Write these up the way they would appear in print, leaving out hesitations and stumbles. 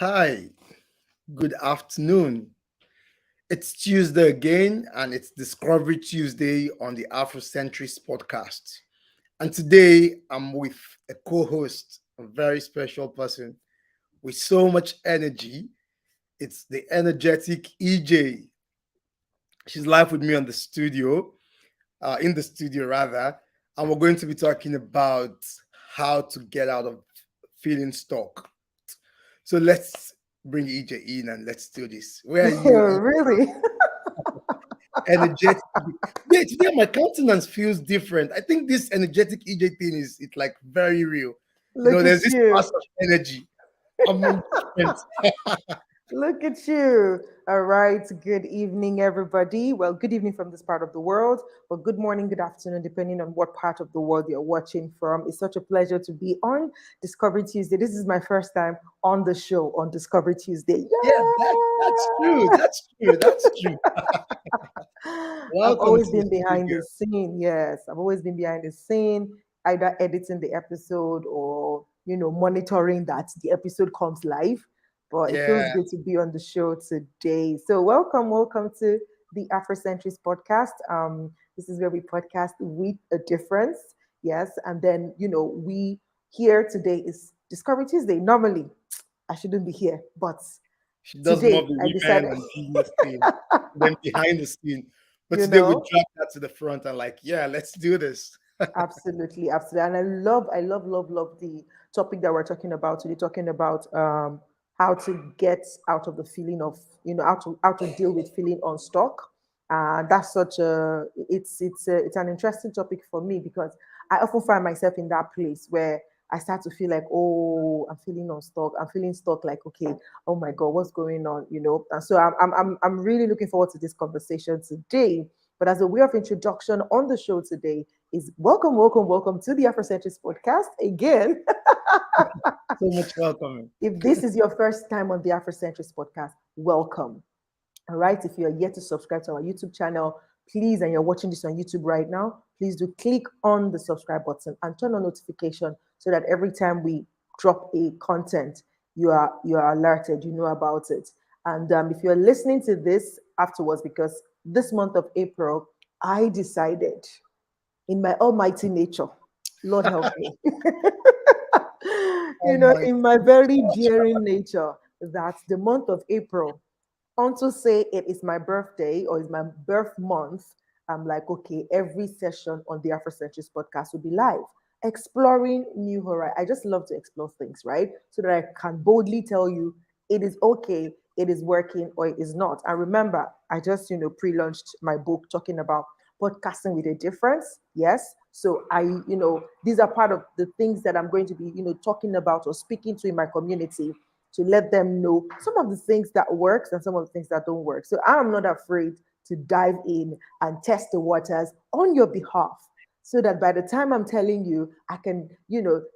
Hi, good afternoon. It's Tuesday again, and it's Discovery Tuesday on the Afrocentrist podcast. And today I'm with a co host, a very special person with so much energy. It's the energetic EJ. She's live with me on the studio, in the studio rather, and we're going to be talking about how to get out of feeling stuck. So let's bring EJ in and let's do this. Where are you? Really? Energetic. Today my countenance feels different. I think this energetic EJ thing is it's like very real. Look There's at this you. burst of energy. I'm different. Look at you. All right. Good evening, everybody. Well, good evening from this part of the world, but good morning, good afternoon, depending on what part of the world you're watching from. It's such a pleasure to be on Discovery Tuesday. This is my first time on the show on Discovery Tuesday. Yeah, that's true. Yeah. That's true. That's true. I've Welcome always to the been behind studio. the scene. Yes, I've always been behind the scene, either editing the episode or monitoring that the episode comes live. But it feels Yeah. good to be on the show today. So welcome to the Afrocentrist podcast. This is where we podcast with a difference. Yes, and then we here today is Discovery Tuesday. Normally, I shouldn't be here, but She does more of today the I women decided, and business thing than behind the scene. But you today we know. drop that to the front and like, yeah, let's do this. Absolutely, absolutely. And I love the topic that we're talking about today, talking about how to get out of the feeling of, how to deal with feeling unstuck. That's such a it's an interesting topic for me because I often find myself in that place where I start to feel like, oh, I'm feeling unstuck. I'm feeling stuck. Like, okay, oh my God, what's going on? And so I'm really looking forward to this conversation today. But as a way of introduction on the show today, is welcome to the Afrocentrist podcast again. So much welcoming. If this is your first time on the Afrocentrist podcast, welcome. All right. If you're yet to subscribe to our YouTube channel, please, and you're watching this on YouTube right now, please do click on the subscribe button and turn on notification so that every time we drop a content, you are alerted, you know about it. And if you're listening to this afterwards, because this month of April, I decided in my almighty nature, Lord help me, Oh my in my very daring nature, that the month of April, unto say it is my birthday or is my birth month, I'm like, okay, every session on the Afrocentrist podcast will be live, exploring new horizons. I just love to explore things, right? So that I can boldly tell you it is okay, it is working, or it is not. And remember, I just, pre-launched my book talking about podcasting with a difference. Yes. So these are part of the things that I'm going to be, talking about or speaking to in my community to let them know some of the things that works and some of the things that don't work. So I'm not afraid to dive in and test the waters on your behalf so that by the time I'm telling you, I can,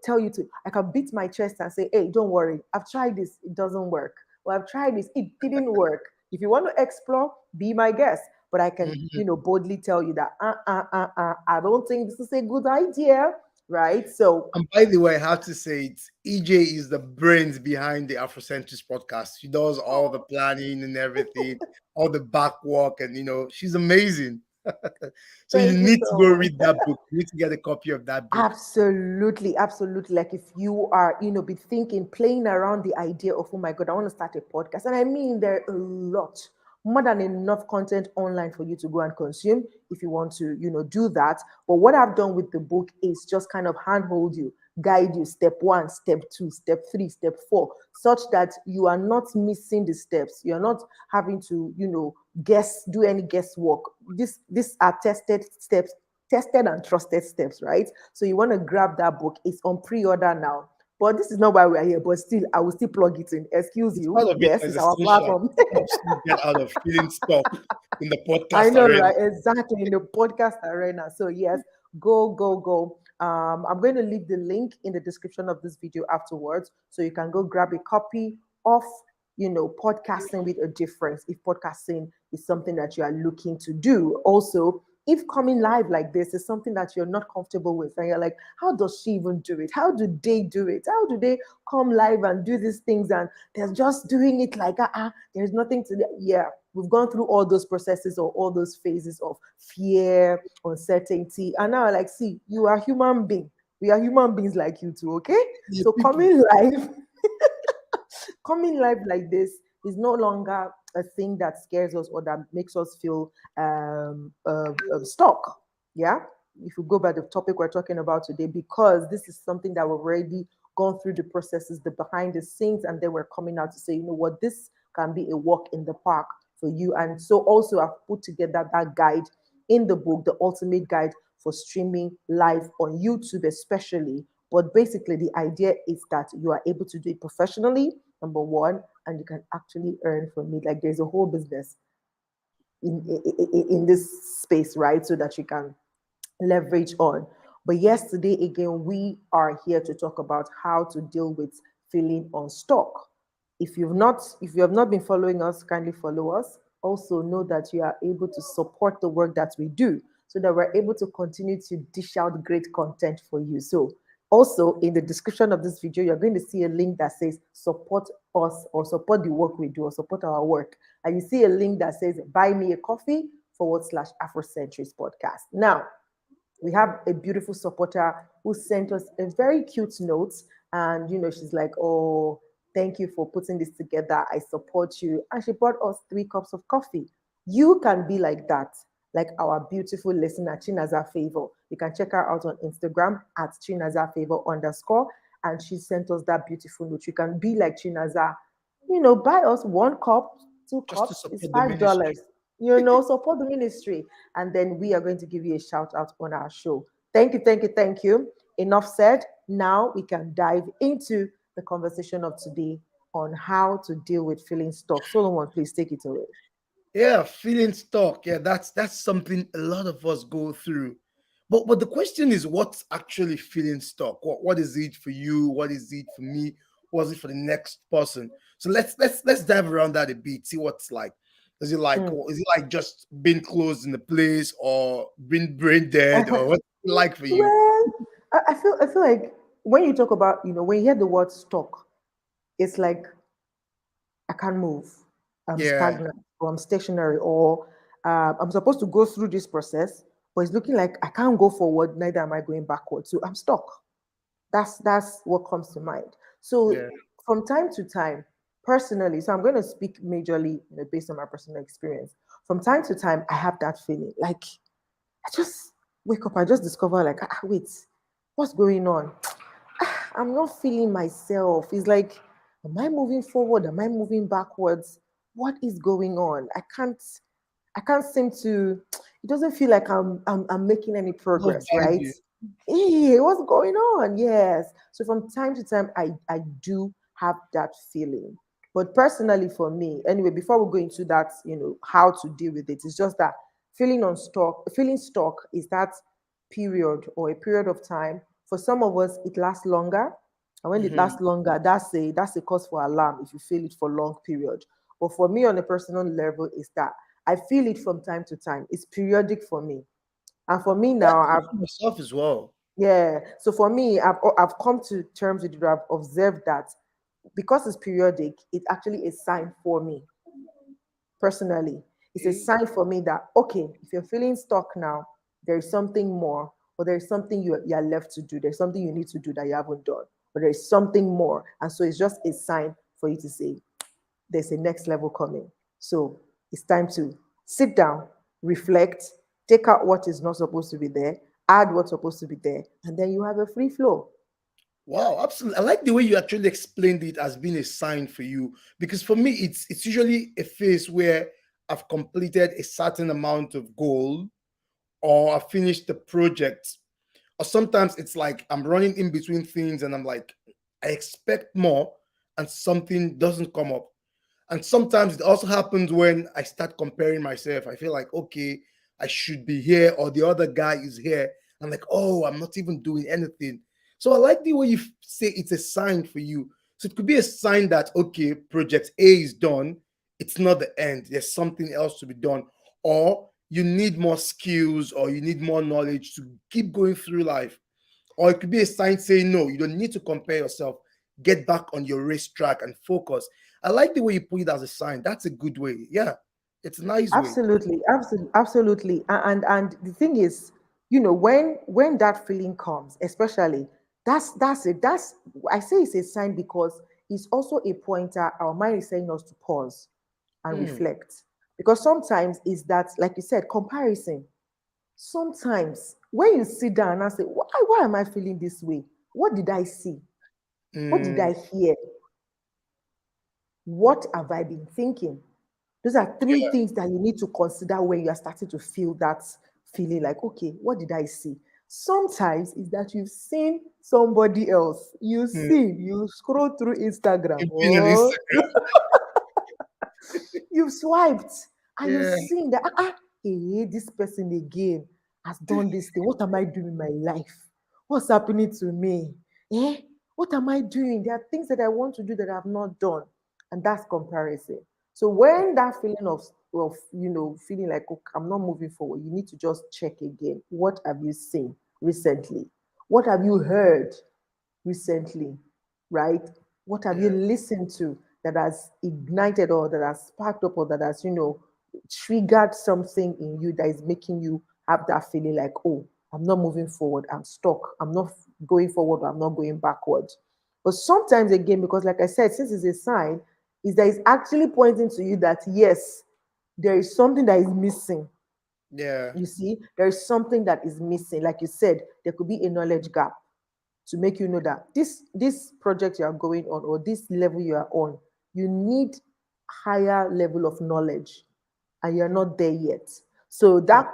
tell you to, I can beat my chest and say, hey, don't worry, I've tried this, it doesn't work. Or I've tried this, it didn't work. If you want to explore, be my guest. But I can, God. boldly tell you that, I don't think this is a good idea, right? So And by the way, I have to say it, EJ is the brains behind the Afrocentrist podcast. She does all the planning and everything, all the back work, and she's amazing. So you thank you need to so go much. read that book. You need to get a copy of that book. Absolutely, absolutely. Like if you are, be thinking, playing around the idea of, oh my God, I want to start a podcast. And I mean, there are a lot, more than enough content online for you to go and consume if you want to, do that. But what I've done with the book is just kind of handhold you, guide you, step one, step two, step three, step four, such that you are not missing the steps. You're not having to, do any guesswork. These are tested steps, tested and trusted steps, right? So you want to grab that book. It's on pre-order now. But this is not why we're here, but still, I will still plug it in. Excuse It's you. part of it Yes, as it's our essential. platform. It helps you get out of feeling stuck in the I podcast know, arena. right? Exactly, in the podcast arena. So yes, go. I'm going to leave the link in the description of this video afterwards, so you can go grab a copy of podcasting with a difference. If podcasting is something that you are looking to do, also if coming live like this is something that you're not comfortable with, and you're like, how does she even do it? How do they do it? How do they come live and do these things? And they're just doing it like, there's nothing to, yeah, we've gone through all those processes or all those phases of fear, uncertainty. And now, like, see, you are human being. We are human beings like you too, okay? Yeah, So people. coming live like this is no longer a thing that scares us or that makes us feel stuck. Yeah. If you go by the topic we're talking about today, because this is something that we've already gone through the processes, the behind the scenes, and then we're coming out to say, you know what, this can be a walk in the park for you. And so also I've put together that guide in the book, the ultimate guide for streaming live on YouTube, especially. But basically, the idea is that you are able to do it professionally, number one, and you can actually earn from it. Like there's a whole business in this space, right? So that you can leverage on. But yesterday, again, we are here to talk about how to deal with feeling unstuck. If you have not been following us, kindly follow us. Also know that you are able to support the work that we do so that we're able to continue to dish out great content for you. So also in the description of this video, you're going to see a link that says support us or support the work we do or support our work. And you see a link that says buy me a coffee /Afrocentrist podcast. Now, we have a beautiful supporter who sent us a very cute note. And, she's like, oh, thank you for putting this together. I support you. And she bought us 3 cups of coffee. You can be like that, like our beautiful listener, Chinaza Favor. You can check her out on Instagram at Chinaza Favor _. And she sent us that beautiful note. You can be like Chinaza, buy us 1 cup, two Just to cups is support the ministry. $5. Support the ministry, and then we are going to give you a shout out on our show. Thank you, thank you, thank you. Enough said. Now we can dive into the conversation of today on how to deal with feeling stuck. Solomon, please take it away. Yeah, feeling stuck. Yeah, that's something a lot of us go through. But the question is, what's actually feeling stuck? What is it for you? What is it for me? What is it for the next person? So let's dive around that a bit. See what's like. Hmm. Is it like just being closed in the place or being brain dead or what's it like for you? Well, I feel like when you talk about, when you hear the word stuck, it's like I can't move. I'm Yeah, stagnant or I'm stationary or I'm supposed to go through this process, but it's looking like I can't go forward, neither am I going backward. So I'm stuck. That's what comes to mind. So yeah. from time to time, personally, so I'm going to speak majorly, based on my personal experience. From time to time, I have that feeling like I just wake up, I just discover like, wait, what's going on? I'm not feeling myself. It's like, am I moving forward? Am I moving backwards? What is going on? I can't seem to, it doesn't feel like I'm making any No progress, right? value. Hey, what's going on? Yes. So from time to time, I do have that feeling. But personally for me, anyway, before we go into that, how to deal with it, it's just that feeling stuck is that period or a period of time. For some of us, it lasts longer. And when it Mhm. lasts longer, that's a cause for alarm if you feel it for long period. But for me on a personal level, is that I feel it from time to time. It's periodic for me. And for me Yeah, now, even for myself as well. yeah. So for me, I've come to terms with it. I've observed that because it's periodic, it's actually a sign for me personally. It's a Okay. sign for me that okay, if you're feeling stuck now, there is something more, or there's something you're left to do. There's something you need to do that you haven't done, but there's something more, and so it's just a sign for you to say there's a next level coming. So it's time to sit down, reflect, take out what is not supposed to be there, add what's supposed to be there, and then you have a free flow. Wow, absolutely. I like the way you actually explained it as being a sign for you because for me it's usually a phase where I've completed a certain amount of goal or I finished the project. Or sometimes it's like I'm running in between things and I'm like I expect more and something doesn't come up. And sometimes it also happens when I start comparing myself. I feel like, okay, I should be here, or the other guy is here. I'm like, oh, I'm not even doing anything. So I like the way you say it's a sign for you. So it could be a sign that, okay, project A is done. It's not the end. There's something else to be done. Or you need more skills or you need more knowledge to keep going through life. Or it could be a sign saying, no, you don't need to compare yourself. Get back on your racetrack and focus. I like the way you put it as a sign. That's a good way. Yeah, it's a nice way. Absolutely, absolutely, absolutely. And the thing is, when that feeling comes, especially, that's it. That's, I say it's a sign because it's also a pointer. Our mind is saying us to pause and Mm, reflect. Because sometimes is that, like you said, comparison. Sometimes when you sit down and say, why am I feeling this way? What did I see? What did mm, I hear? What have I been thinking? Those are three things that you need to consider when you are starting to feel that feeling like, okay, what did I see? Sometimes is that you've seen somebody else. mm. You scroll through Instagram You've been on or Instagram. you've swiped and you've Yeah. seen that, hey, this person again has done this thing. What am I doing in my life? What's happening to me? Eh? What am I doing? There are things that I want to do that I have not done. And that's comparison. So when that feeling of feeling like, okay, I'm not moving forward, you need to just check again. What have you seen recently? What have you heard recently, right? What have you Yeah. listened to that has ignited or that has sparked up or that has, triggered something in you that is making you have that feeling like, oh, I'm not moving forward, I'm stuck, I'm not going forward, I'm not going backward. But sometimes again, because like I said, since it's a sign, is that it's actually pointing to you that yes, there is something that is missing. Yeah. You see, there is something that is missing. Like you said, there could be a knowledge gap to make you know that this project you are going on or this level you are on, you need higher level of knowledge and you're not there yet. So Mm, that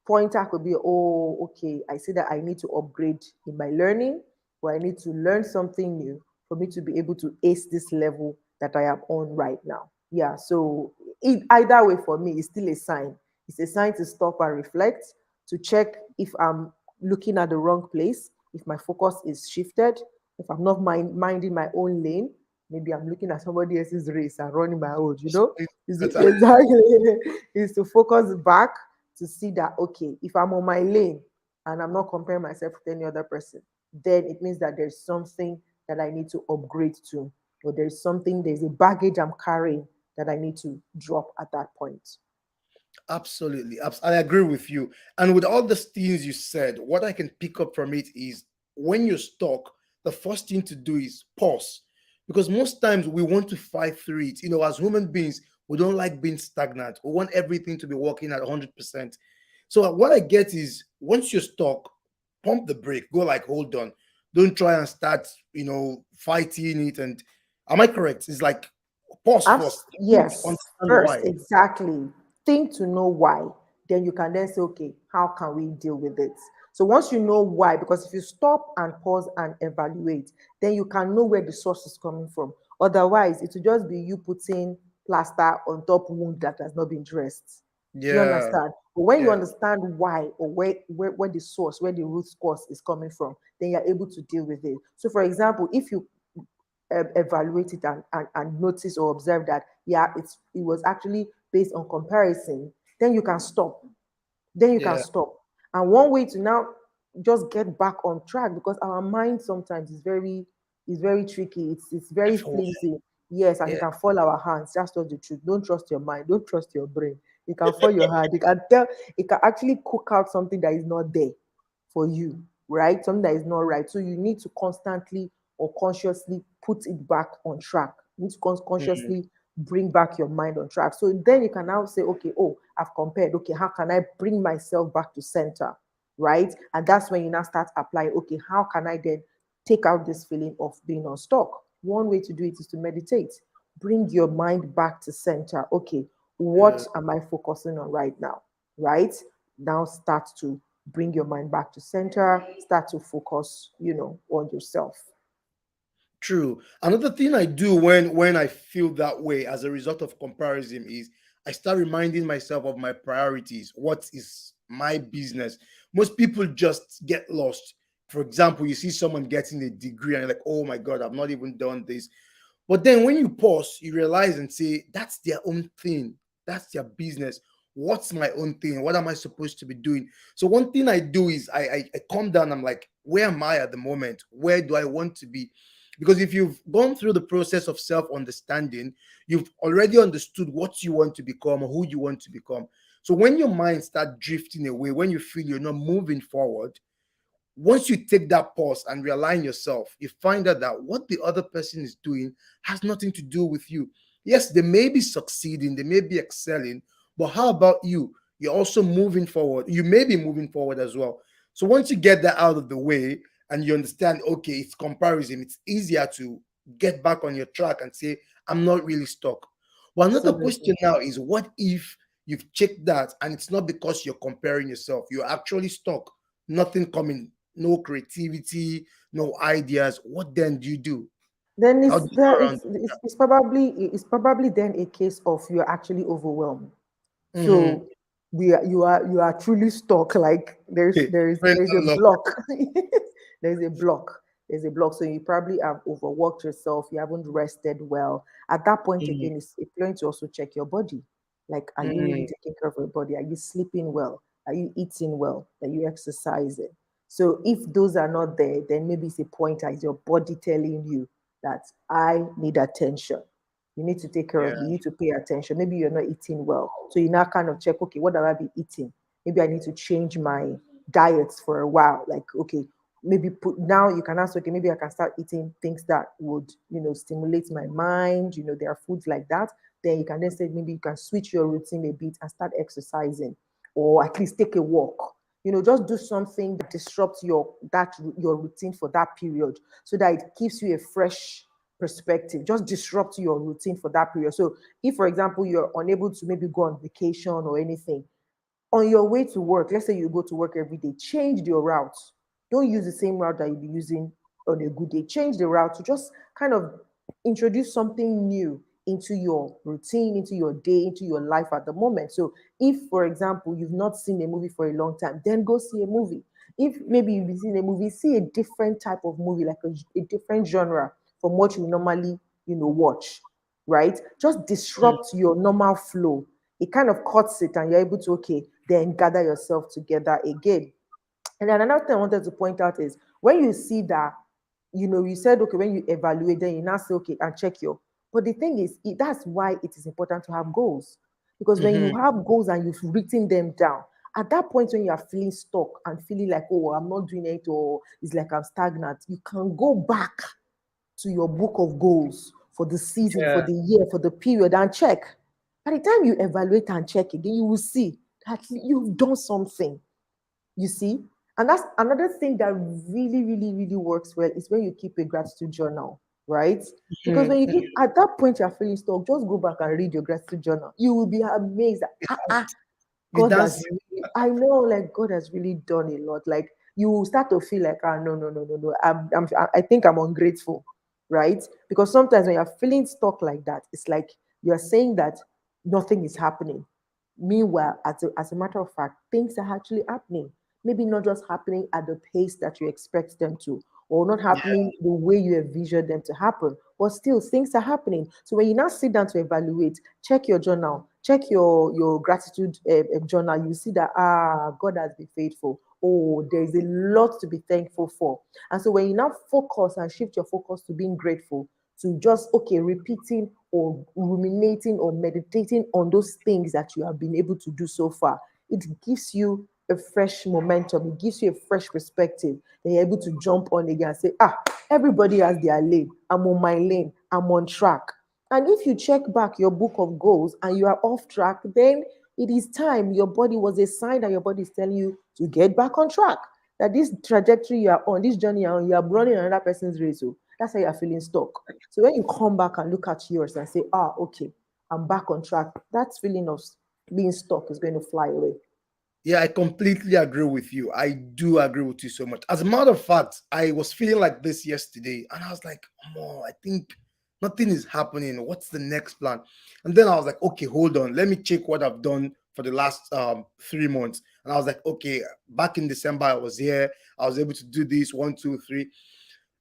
pointer could be, oh, okay, I see that I need to upgrade in my learning, or I need to learn something new for me to be able to ace this level that I am on right now. Yeah, so either way for me, it's still a sign. It's a sign to stop and reflect, to check if I'm looking at the wrong place, if my focus is shifted, if I'm not minding my own lane, maybe I'm looking at somebody else's race and running my own, just need is better. exactly is to focus back to see that okay, if I'm on my lane and I'm not comparing myself with any other person, then it means that there's something that I need to upgrade to, or there's a baggage I'm carrying that I need to drop at that point. Absolutely. I agree with you. And with all the things you said, what I can pick up from it is when you're stuck, the first thing to do is pause. Because most times we want to fight through it. As human beings, we don't like being stagnant. We want everything to be working at 100%. So what I get is once you're stuck, pump the brake, go like, hold on. Don't try and start, fighting it. And am I correct? It's like pause first. Think, Yes, understand first, why. exactly. Think to know why. Then you can then say, okay, how can we deal with it? So once you know why, because if you stop and pause and evaluate, then you can know where the source is coming from. Otherwise, it will just be you putting plaster on top wound that has not been dressed. Do you Yeah. understand? But when you Yeah. understand why or where the source, where the root cause is coming from, then you're able to deal with it. So, for example, if you evaluate it and notice or observe that yeah it was actually based on comparison, then you can stop, Yeah. and one way to now just get back on track, because our mind sometimes is very tricky, it's very F1. flimsy. Yes, and it Yeah. can fall our hands. Just tell the truth, don't trust your mind, don't trust your brain. It can fall your hand, it can actually cook out something that is not there for you, right? Something that is not right. So you need to constantly or consciously put it back on track. You need to Mm, consciously bring back your mind on track. So then you can now say, okay, oh, I've compared. Okay, how can I bring myself back to center? Right? And that's when you now start applying, okay, how can I then take out this feeling of being unstuck? One way to do it is to meditate. Bring your mind back to center. Okay, yeah. what am I focusing on right now? Right? Now start to bring your mind back to center, start to focus, on yourself. True. Another thing I do when I feel that way as a result of comparison is I start reminding myself of my priorities. What is my business? Most people just get lost. For example, you see someone getting a degree and you're like, oh my God, I've not even done this. But then when you pause, you realize and say, that's their own thing. That's their business. what's my own thing? What am I supposed to be doing? So one thing I do is I calm down. I'm like, where am I at the moment? Where do I want to be? Because if you've gone through the process of self-understanding, you've already understood what you want to become or who you want to become. So when your mind starts drifting away, when you feel you're not moving forward, once you take that pause and realign yourself, you find out that what the other person is doing has nothing to do with you. Yes, they may be succeeding, they may be excelling, but how about you? You're also moving forward. You may be moving forward as well. So once you get that out of the way and you understand, okay, it's comparison, it's easier to get back on your track and say, I'm not really stuck. But another Absolutely. question now is, what if you've checked that and it's not because you're comparing yourself? You're actually stuck, nothing coming, no creativity, no ideas. What then do you do? Then How do you go around it's probably then a case of you're actually overwhelmed. it? Mm-hmm. So you are truly stuck. Like there's Okay. there's Friend there's a unlock. block. there's a block. There's a block. So you probably have overworked yourself. You haven't rested well. At that point Mm-hmm. again, it's going to also check your body. Like, are you really Mm-hmm. taking care of your body? Are you sleeping well? Are you eating well? Are you exercising? So if those are not there, then maybe it's a pointer. Is your body telling you that I need attention? You need to take care Yeah. of me. You need to pay attention. Maybe you're not eating well. So you now kind of check, okay, what have I been eating? Maybe I need to change my diets for a while. Like, okay, maybe put now you can ask, okay, maybe I can start eating things that would, stimulate my mind. There are foods like that. Then you can then say maybe you can switch your routine a bit and start exercising or at least take a walk. Just do something that disrupts your routine for that period so that it gives you a fresh perspective. Just disrupt your routine for that period. So if, for example, you're unable to maybe go on vacation or anything, on your way to work, let's say you go to work every day, change your route. Don't use the same route that you'll be using on a good day. Change the route to just kind of introduce something new into your routine, into your day, into your life at the moment. So if, for example, you've not seen a movie for a long time, then go see a movie. If maybe you've been seeing a movie, see a different type of movie, like a different genre from what you normally, watch, right? Just disrupt your normal flow. It kind of cuts it and you're able to, okay, then gather yourself together again. And then another thing I wanted to point out is when you see that, you said, okay, when you evaluate, then you now say, okay, and check your. But the thing is, that's why it is important to have goals. Because when Mm-hmm. you have goals and you've written them down, at that point when you are feeling stuck and feeling like, oh, I'm not doing it, or it's like I'm stagnant, you can go back to your book of goals for the season, for Yeah. the year, for the period, and check. By the time you evaluate and check again, you will see that you've done something. You see? And that's another thing that really, really, really works well is when you keep a gratitude journal, right? Because when you Mm-hmm. keep at that point you're feeling stuck, just go back and read your gratitude journal. You will be amazed that You God has dance. really, I know, like God has really done a lot. Like you will start to feel like, no, no, no, no, no. I think I'm ungrateful, right? Because sometimes when you're feeling stuck like that, it's like you're saying that nothing is happening. Meanwhile, as a matter of fact, things are actually happening. Maybe not just happening at the pace that you expect them to, or not Yeah. happening the way you envisioned them to happen, but still things are happening. So when you now sit down to evaluate, check your journal, check your gratitude journal, you see that God has been faithful. Oh, there is a lot to be thankful for. And so when you now focus and shift your focus to being grateful, to just okay repeating or ruminating or meditating on those things that you have been able to do so far, it gives you a fresh momentum, it gives you a fresh perspective. Then you're able to jump on again and say, everybody has their lane, I'm on my lane, I'm on track. And if you check back your book of goals and you are off track, then it is time. Your body was a sign that your body is telling you to get back on track. That this trajectory you are on, this journey you're on, you are running another person's race. So that's why you're feeling stuck. So when you come back and look at yours and say, okay, I'm back on track, that feeling of being stuck is going to fly away. Yeah, I completely agree with you. I do agree with you so much. As a matter of fact, I was feeling like this yesterday, and I was like, "Oh, I think nothing is happening. What's the next plan?" And then I was like, "Okay, hold on. Let me check what I've done for the last 3 months." And I was like, "Okay, back in December, I was here. I was able to do this one, two, three."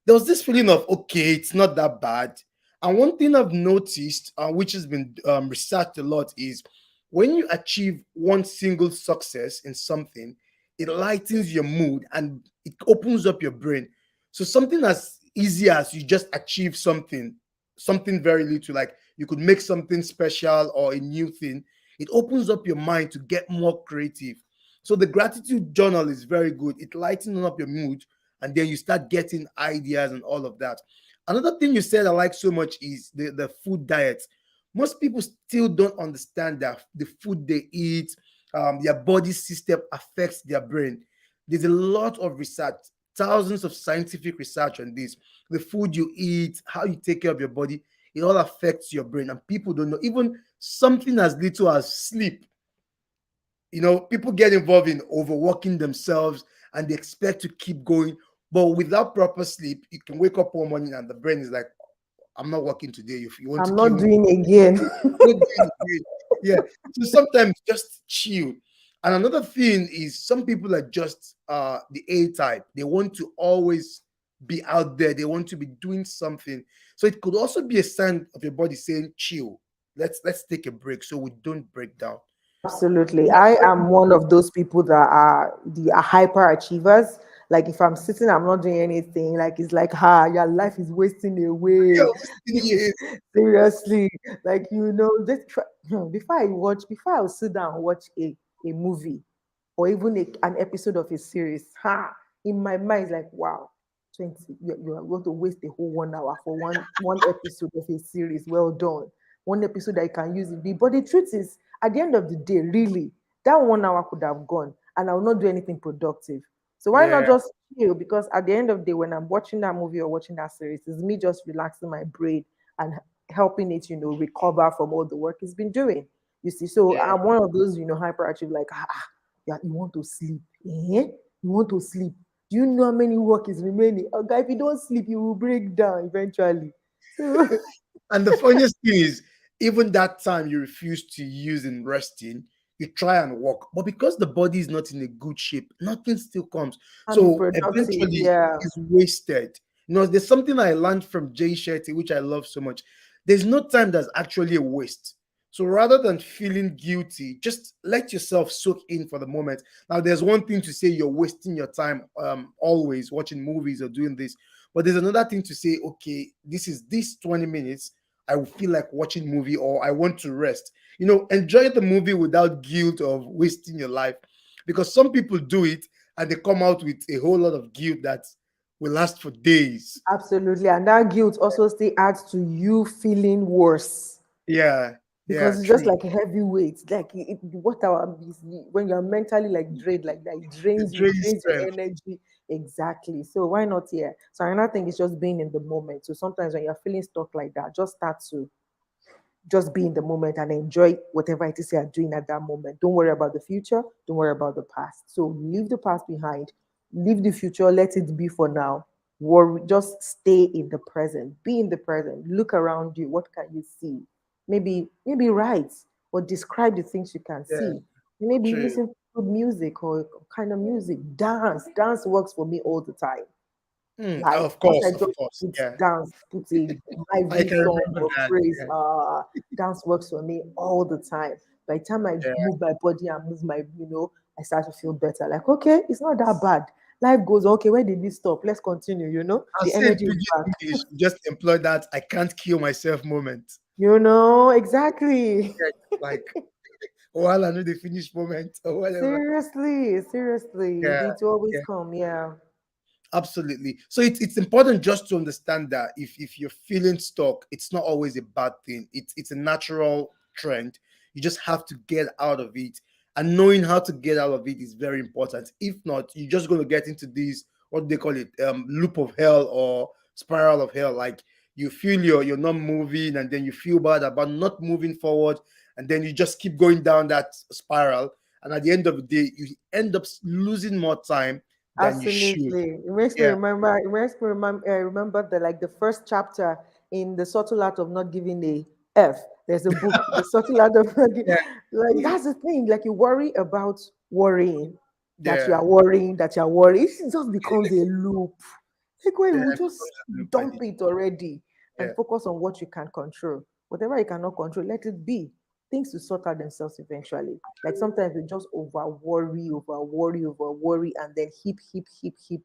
There was this feeling of, okay, it's not that bad. And one thing I've noticed, which has been researched a lot, is When you achieve one single success in something, it lightens your mood and it opens up your brain. So something as easy as you just achieve something, something very little, like you could make something special or a new thing, it opens up your mind to get more creative. So the gratitude journal is very good. It lightens up your mood, and then you start getting ideas and all of that. Another thing you said I like so much is the food diet. Most people still don't understand that the food they eat, their body system affects their brain. There's a lot of research, thousands of scientific research on this. The food you eat, how you take care of your body, it all affects your brain, and people don't know. Even something as little as sleep, people get involved in overworking themselves and they expect to keep going. But without proper sleep, you can wake up one morning and the brain is like, I'm not working today. If you want to I'm kill not me, doing again. not doing it. Yeah. So sometimes just chill. And another thing is some people are just the A type. They want to always be out there. They want to be doing something. So it could also be a sign of your body saying chill. Let's take a break so we don't break down. Absolutely. I am one of those people that are the hyper achievers. Like if I'm sitting, I'm not doing anything. Like it's like, your life is wasting Yeah, away. wasting years. Seriously. Like this, before I will sit down and watch a movie or even an episode of a series, in my mind it's like, wow, 20, you are going to waste a whole 1 hour for one episode of a series. Well done. One episode that you can use it. But the truth is, at the end of the day, really, that 1 hour could have gone and I will not do anything productive. So why not Yeah, just chill? Because at the end of the day, when I'm watching that movie or watching that series, it's me just relaxing my brain and helping it, recover from all the work it's been doing. You see, so yeah. I'm one of those, hyperactive, like, yeah, you want to sleep. You want to sleep. Do you know how many work is remaining? Oh, guy, if you don't sleep, you will break down eventually. So And the funniest thing is, even that time you refuse to use in resting, you try and walk. But because the body is not in a good shape, nothing still comes. and be So productive. eventually Yeah, it's wasted. There's something I learned from Jay Shetty, which I love so much. There's no time that's actually a waste. So rather than feeling guilty, just let yourself soak in for the moment. Now, there's one thing to say you're wasting your time always watching movies or doing this, but there's another thing to say, okay, this 20 minutes, I will feel like watching movie or I want to rest. Enjoy the movie without guilt of wasting your life. Because some people do it and they come out with a whole lot of guilt that will last for days. absolutely. And that guilt also still adds to you feeling worse Yeah, yeah, because it's just true. like a heavy weight. Like what our when you're mentally like drained like that, it drains It you, drains drains your strength. energy. Exactly. So why not here? So another thing is just being in the moment. So sometimes when you're feeling stuck like that, just start to just be in the moment and enjoy whatever it is you are doing at that moment. Don't worry about the future. Don't worry about the past. So leave the past behind. Leave the future. Let it be for now. Worry. Just stay in the present. Be in the present. Look around you. What can you see? Maybe write or describe the things you can Yeah, see. Maybe true. listen to good music or kind of music. Dance. Dance works for me all the time. Like Of once course, I of just course. put Yeah, dance, put a I lively can song remember or that. praise, Yeah, dance works for me all the time. By the time I yeah. move my body and move my, I start to feel better. Like, okay, it's not that bad. Life goes on. Okay, where did we stop? Let's continue, I'll The say energy is pidgin back. English. Just employ that I can't kill myself moment. Exactly. Yeah, like while I know the finish moment or whatever. Seriously, seriously. Yeah, It will always yeah. come, yeah. Absolutely. So it's important just to understand that if you're feeling stuck, it's not always a bad thing. It's a natural trend. You just have to get out of it. And knowing how to get out of it is very important. If not, you're just going to get into this, what they call it, loop of hell or spiral of hell. Like you feel you're not moving, and then you feel bad about not moving forward, and then you just keep going down that spiral. And at the end of the day, you end up losing more time than you should. Absolutely. It makes me Yeah, remember. It makes me remember the like the first chapter in the subtle art of not giving a F. There's a book, the subtle art of not yeah, like that's the thing. Like you worry about worrying, that you yeah, are worrying, that you are worrying. It just becomes a loop. Like when yeah. you It just becomes a loop at dump the it already and yeah. focus on what you can control. Whatever you cannot control, let it be. things will sort out themselves eventually. Like sometimes we just over worry, and then heap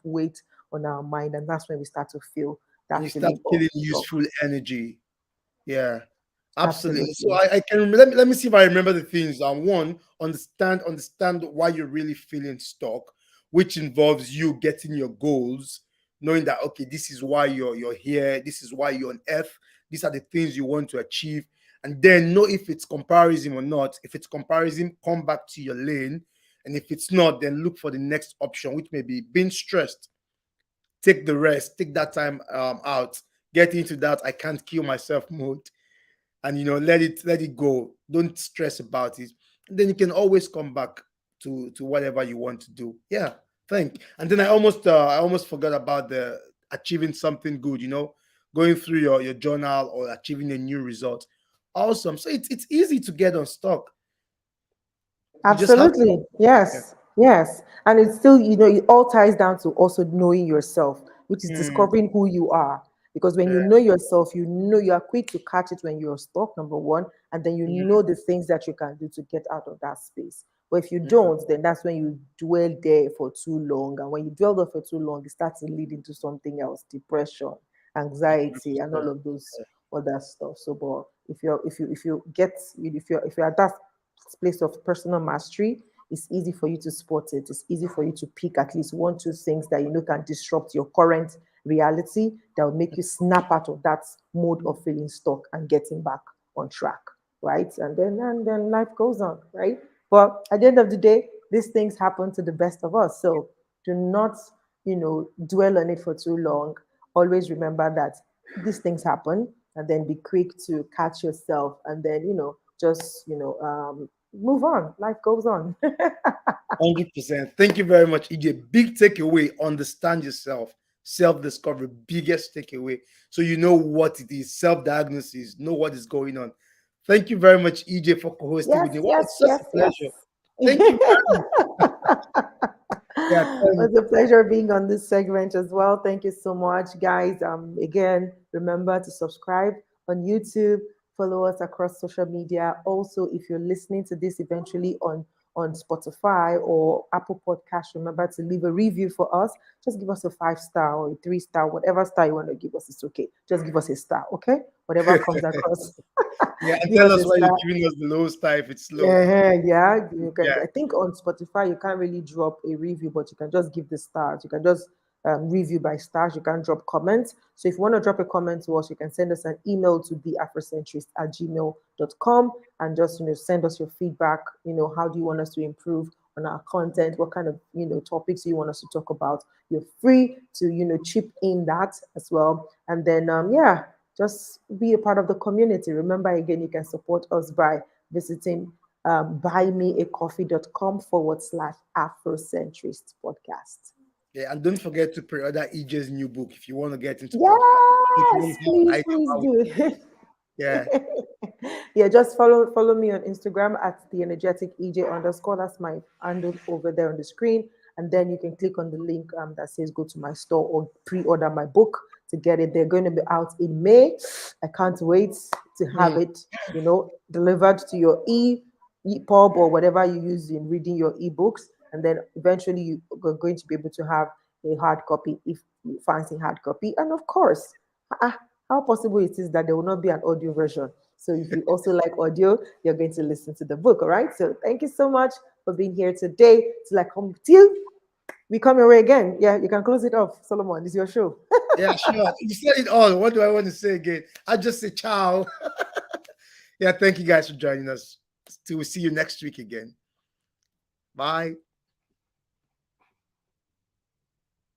weight on our mind, and that's when we start to feel And you that start feeling of killing shock. useful energy. Yeah, absolutely. So Absolutely. I can let me see if I remember the things. One, understand why you're really feeling stuck, which involves you getting your goals, knowing that okay, this is why you're here, this is why you're on earth, these are the things you want to achieve, and then know if it's comparison or not. If it's comparison, come back to your lane, and if it's not, then look for the next option, which may be being stressed. Take the rest, take that time out, get into that I can't kill myself mode, and let it go. Don't stress about it. Then you can always come back to whatever you want to do. Yeah, thank. And then I almost forgot about the achieving something good. Going through your journal or achieving a new result. Awesome. So it's easy to get unstuck. You just have to. Absolutely. Yeah. Yes. Yes. And it's still, it all ties down to also knowing yourself, which is Mm, discovering who you are. Because when you yeah, know yourself, you are quick to catch it when you're stuck, number one, and then you mhm, know the things that you can do to get out of that space. But if you mhm. don't, then that's when you dwell there for too long. And when you dwell there for too long, it starts to lead into something else, depression, anxiety, and all 100%. of those other stuff. So, but if you're at that place of personal mastery, it's easy for you to spot it. It's easy for you to pick at least one, two things that you know can disrupt your current reality that will make you snap out of that mode of feeling stuck and getting back on track, right? And then life goes on, right? But at the end of the day, these things happen to the best of us. So do not, dwell on it for too long. Always remember that these things happen, and then be quick to catch yourself, and then just move on. Life goes on. 100%. Thank you very much, EJ. Big takeaway: understand yourself, self discovery, biggest takeaway. So you know what it is, self diagnosis, know what is going on. Thank you very much, EJ, for co hosting Yes, with me. Wow, yes, it's such yes, a yes. pleasure. Thank you very much. Yeah, It was a pleasure being on this segment as well. Thank you so much, guys. Again, remember to subscribe on YouTube, follow us across social media. Also, if you're listening to this eventually on Spotify or Apple Podcast, remember to leave a review for us. Just give us a 5 star or a 3 star, whatever star you want to give us. It's okay. Just give us a star, okay? Whatever comes across, yeah, and give tell us us a why you're star. giving us the low star if it's low. Yeah, yeah. You can. Yeah. I think on Spotify you can't really drop a review, but you can just give the stars. You can just review by stars. You can drop comments. So if you want to drop a comment to us, you can send us an email to theafrocentrist@gmail.com and just send us your feedback. How do you want us to improve on our content? What kind of topics do you want us to talk about? You're free to chip in that as well. And then yeah, just be a part of the community. Remember, again, you can support us by visiting buymeacoffee.com/Afrocentrist podcast. Yeah, and don't forget to pre-order EJ's new book if you want to get into podcast. If you want Yes, to have an please, idea of please how we do do this. it. Yeah. Yeah, just follow me on Instagram at the energetic EJ underscore. That's my handle over there on the screen. And then you can click on the link that says go to my store or pre-order my book to get it. They're going to be out in May. I can't wait to have Mm. it, delivered to your EPUB or whatever you use in reading your ebooks. And then eventually you are going to be able to have a hard copy if you fancy hard copy. And of course, how possible it is that there will not be an audio version. So if you also like audio, you're going to listen to the book. All right. So thank you so much for being here today. Till I come till we come your way again. Yeah, you can close it off. Solomon, it's your show. Yeah, sure. You said it all. What do I want to say again? I just say ciao. Yeah, thank you guys for joining us. Till we see you next week again. Bye.